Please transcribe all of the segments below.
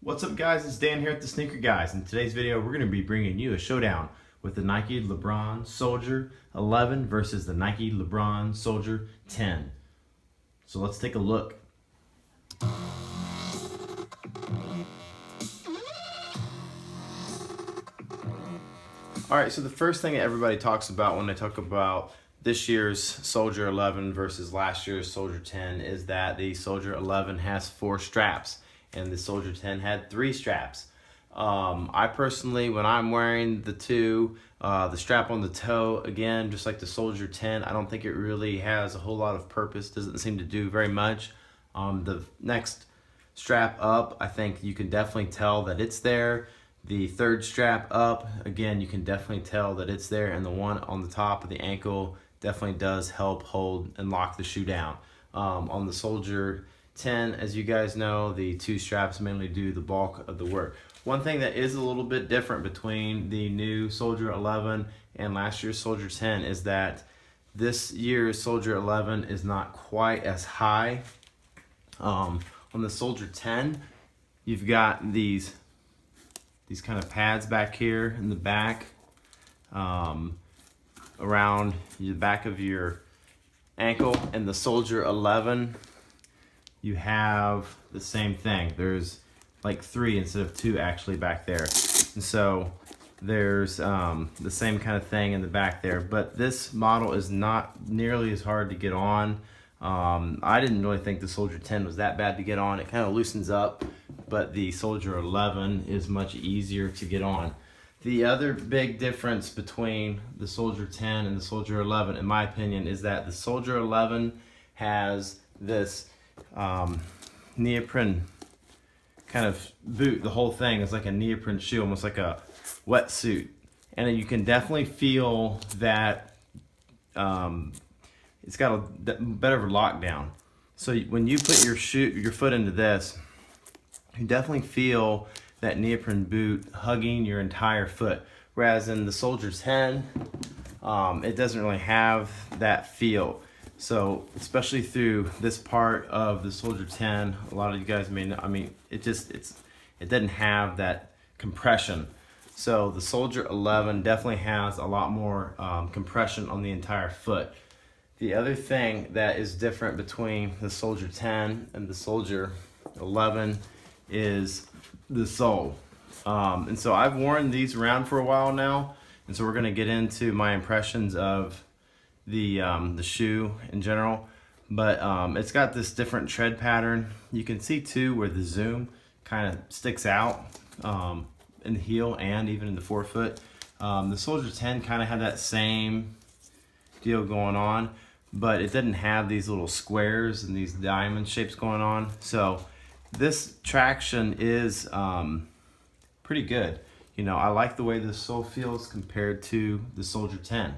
What's up guys, it's Dan here at the Sneaker Guys. In today's video we're going to be bringing you a showdown with the Nike Lebron Soldier 11 versus the Nike Lebron Soldier 10. So let's take a look. Alright, so the first thing that everybody talks about when they talk about this year's Soldier 11 versus last year's Soldier 10 is that the Soldier 11 has 4 straps and the Soldier 10 had 3 straps. I personally, when I'm wearing the strap on the toe, again, just like the Soldier 10, I don't think it really has a whole lot of purpose. Doesn't seem to do very much. The next strap up, I think you can definitely tell that it's there. The third strap up, again, you can definitely tell that it's there, and the one on the top of the ankle definitely does help hold and lock the shoe down. On the Soldier 10, as you guys know, the 2 straps mainly do the bulk of the work. One thing that is a little bit different between the new Soldier 11 and last year's Soldier 10 is that this year's Soldier 11 is not quite as high. On the Soldier 10, you've got these kind of pads back here in the back, around the back of your ankle. And the Soldier 11, you have the same thing. There's like 3 instead of 2 actually back there. And so there's the same kind of thing in the back there. But this model is not nearly as hard to get on. I didn't really think the Soldier 10 was that bad to get on. It kind of loosens up, but the Soldier 11 is much easier to get on. The other big difference between the Soldier 10 and the Soldier 11, in my opinion, is that the Soldier 11 has this neoprene kind of boot. The whole thing is like a neoprene shoe, almost like a wetsuit. And you can definitely feel that it's got a better of a lockdown. So when you put your foot into this, you definitely feel that neoprene boot hugging your entire foot. Whereas in the Soldier 10, it doesn't really have that feel. So especially through this part of the Soldier 10, a lot of you guys may know, I mean, it doesn't have that compression. So the Soldier 11 definitely has a lot more compression on the entire foot. The other thing that is different between the Soldier 10 and the Soldier 11 is the sole. And so I've worn these around for a while now, and so we're going to get into my impressions of the shoe in general. But it's got this different tread pattern. You can see too where the zoom kind of sticks out in the heel and even in the forefoot. The Soldier 10 kind of had that same deal going on, but it didn't have these little squares and these diamond shapes going on. So this traction is pretty good. You know, I like the way the sole feels compared to the Soldier 10.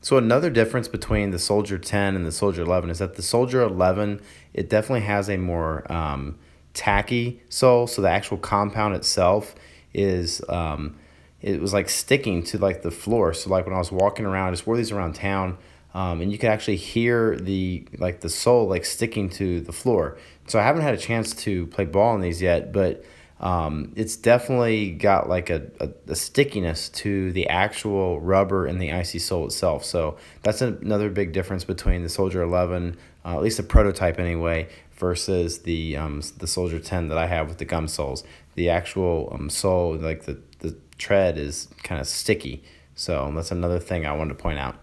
So another difference between the Soldier 10 and the Soldier 11 is that the Soldier 11, it definitely has a more tacky sole. So the actual compound itself is it was like sticking to like the floor. So like when I was walking around, I just wore these around town, and you could actually hear the sole like sticking to the floor. So I haven't had a chance to play ball in these yet, but it's definitely got like a stickiness to the actual rubber and the icy sole itself. So that's another big difference between the Soldier 11, at least the prototype anyway, versus the Soldier 10 that I have with the gum soles. The actual sole, like the tread, is kind of sticky. So that's another thing I wanted to point out.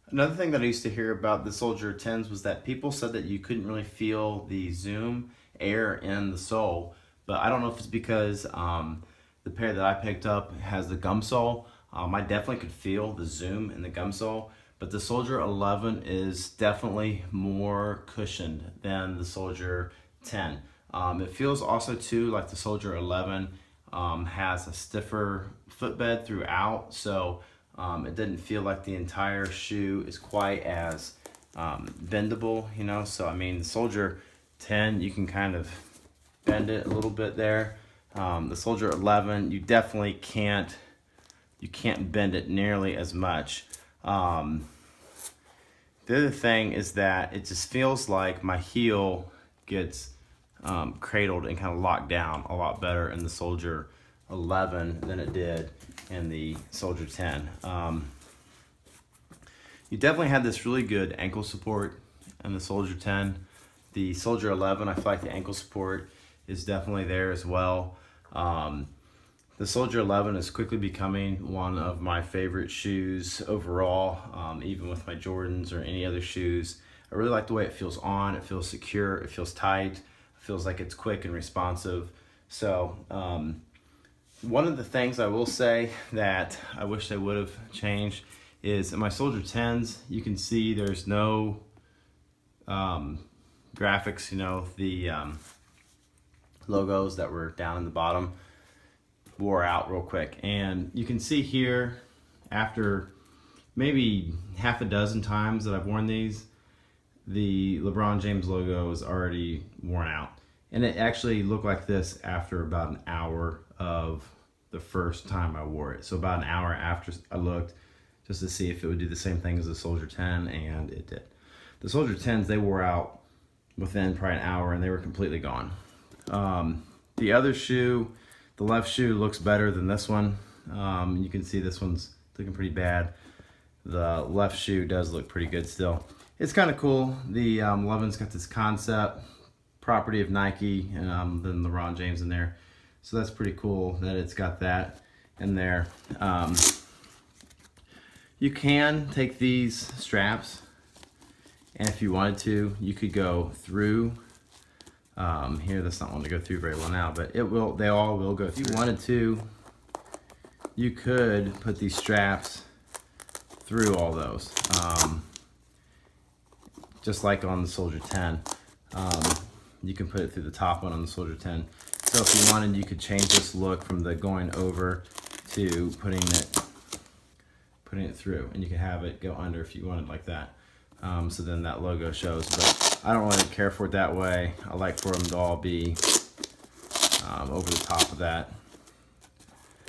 Another thing that I used to hear about the Soldier 10s was that people said that you couldn't really feel the zoom air in the sole, but I don't know if it's because the pair that I picked up has the gum sole. I definitely could feel the zoom in the gum sole, but the Soldier 11 is definitely more cushioned than the Soldier 10. It feels also too like the Soldier 11 has a stiffer footbed throughout, so it didn't feel like the entire shoe is quite as bendable, you know. So I mean, the Soldier 10, you can kind of bend it a little bit there. The Soldier 11, you definitely can't bend it nearly as much. The other thing is that it just feels like my heel gets cradled and kind of locked down a lot better in the Soldier 11 than it did in the Soldier 10. You definitely had this really good ankle support in the Soldier 10. The Soldier 11, I feel like the ankle support is definitely there as well. The Soldier 11 is quickly becoming one of my favorite shoes overall, even with my Jordans or any other shoes. I really like the way it feels on. It feels secure. It feels tight. It feels like it's quick and responsive. So one of the things I will say that I wish they would have changed is in my Soldier 10s, you can see there's no graphics, you know, the logos that were down in the bottom wore out real quick. And you can see here, after maybe half a dozen times that I've worn these, the LeBron James logo is already worn out. And it actually looked like this after about an hour of the first time I wore it. So about an hour after I looked just to see if it would do the same thing as the Soldier 10, and it did. The Soldier 10s, they wore out within probably an hour and they were completely gone. The other shoe, the left shoe, looks better than this one. You can see this one's looking pretty bad. The left shoe does look pretty good still. It's kind of cool. The 11's got this concept property of Nike and then LeBron James in there. So that's pretty cool that it's got that in there. You can take these straps, and if you wanted to, you could go through. Here, that's not one to go through very well now, but it will. They all will go through. If you wanted to, you could put these straps through all those, just like on the Soldier 10. You can put it through the top one on the Soldier 10. So if you wanted, you could change this look from the going over to putting it through, and you can have it go under if you wanted like that. So then that logo shows, but I don't really care for it that way. I like for them to all be over the top of that.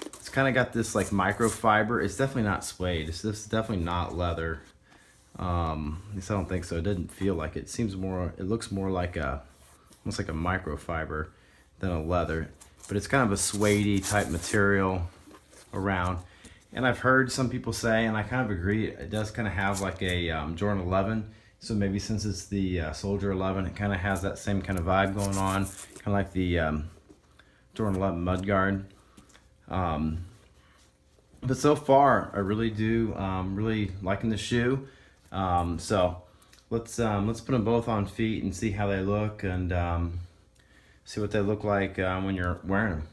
It's kind of got this like microfiber. It's definitely not suede. This is definitely not leather. At least I don't think so. It doesn't feel like it. It seems more. It looks more like almost like a microfiber than a leather. But it's kind of a suede type material around. And I've heard some people say, and I kind of agree, it does kind of have like a Jordan 11. So maybe since it's the Soldier 11, it kind of has that same kind of vibe going on, kind of like the Jordan 11 mudguard. But so far, I really do really liking the shoe. So let's put them both on feet and see how they look, and see what they look like when you're wearing them.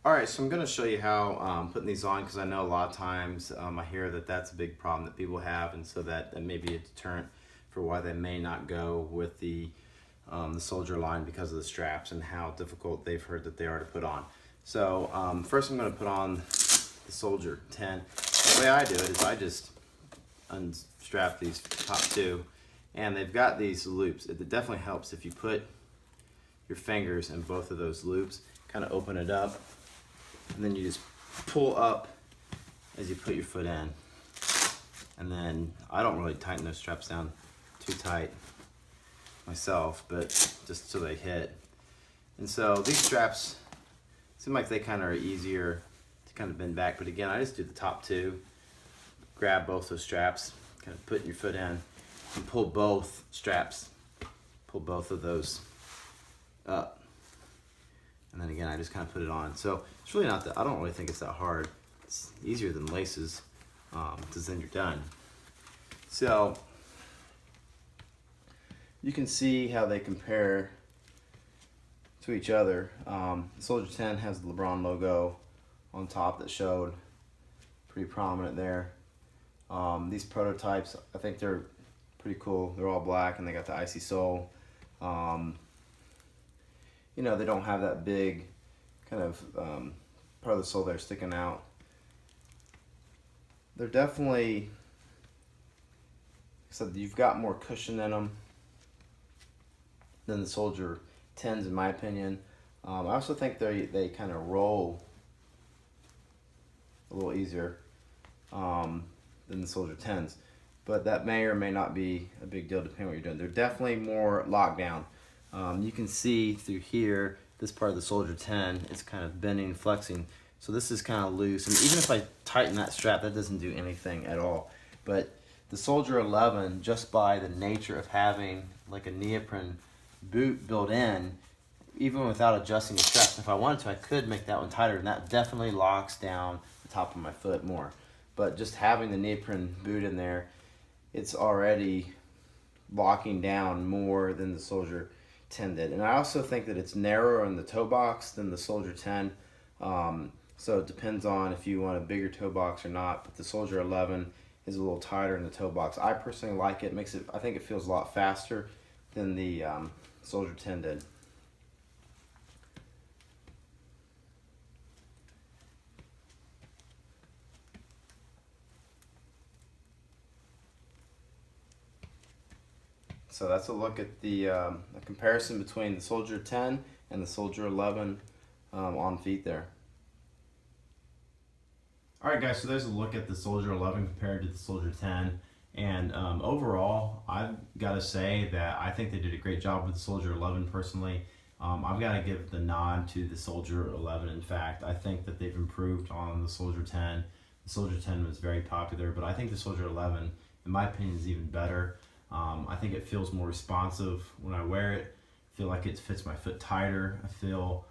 Alright, so I'm going to show you how putting these on, because I know a lot of times I hear that that's a big problem that people have, and so that may be a deterrent for why they may not go with the Soldier line because of the straps and how difficult they've heard that they are to put on. So first I'm going to put on the Soldier 10. The way I do it is I just unstrap these top two, and they've got these loops. It definitely helps if you put your fingers in both of those loops, kind of open it up, and then you just pull up as you put your foot in. And then I don't really tighten those straps down too tight myself, but just so they hit. And so these straps seem like they kind of are easier to kind of bend back, but again, I just do the top two, grab both those straps, kind of put your foot in, and pull both straps, pull both of those up. And then again, I just kind of put it on. So it's really not that, I don't really think it's that hard. It's easier than laces, because then you're done. So you can see how they compare to each other. Soldier 10 has the LeBron logo on top that showed pretty prominent there. These prototypes, I think they're pretty cool. They're all black and they got the icy sole. You know, they don't have that big kind of part of the sole there sticking out. They're definitely, so you've got more cushion in them than the Soldier 10s in my opinion. I also think they kind of roll a little easier. than the Soldier 10s. But that may or may not be a big deal depending on what you're doing. They're definitely more lockdown. You can see through here, this part of the Soldier 10 is kind of bending, flexing. So this is kind of loose. And even if I tighten that strap, that doesn't do anything at all. But the Soldier 11, just by the nature of having like a neoprene boot built in, even without adjusting the straps, if I wanted to, I could make that one tighter, and that definitely locks down the top of my foot more. But just having the neoprene boot in there, it's already locking down more than the Soldier 10 did. And I also think that it's narrower in the toe box than the Soldier 10. So it depends on if you want a bigger toe box or not, but the Soldier 11 is a little tighter in the toe box. I personally like it. I think it feels a lot faster than the Soldier 10 did. So that's a look at the comparison between the Soldier 10 and the Soldier 11 on feet there. Alright guys, so there's a look at the Soldier 11 compared to the Soldier 10. And overall, I've got to say that I think they did a great job with the Soldier 11 personally. I've got to give the nod to the Soldier 11. In fact, I think that they've improved on the Soldier 10. The Soldier 10 was very popular, but I think the Soldier 11, in my opinion, is even better. I think it feels more responsive when I wear it. I feel like it fits my foot tighter. I feel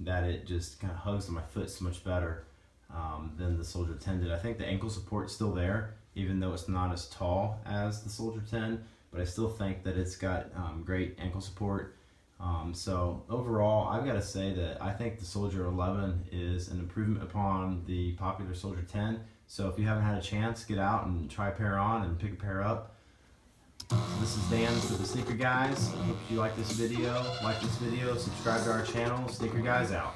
that it just kind of hugs my foot so much better than the Soldier 10 did. I think the ankle support's still there, even though it's not as tall as the Soldier 10, but I still think that it's got great ankle support. So overall, I've got to say that I think the Soldier 11 is an improvement upon the popular Soldier 10. So if you haven't had a chance, get out and try a pair on and pick a pair up. This is Dan for the Sneaker Guys. I hope you like this video. Subscribe to our channel. Sneaker Guys out.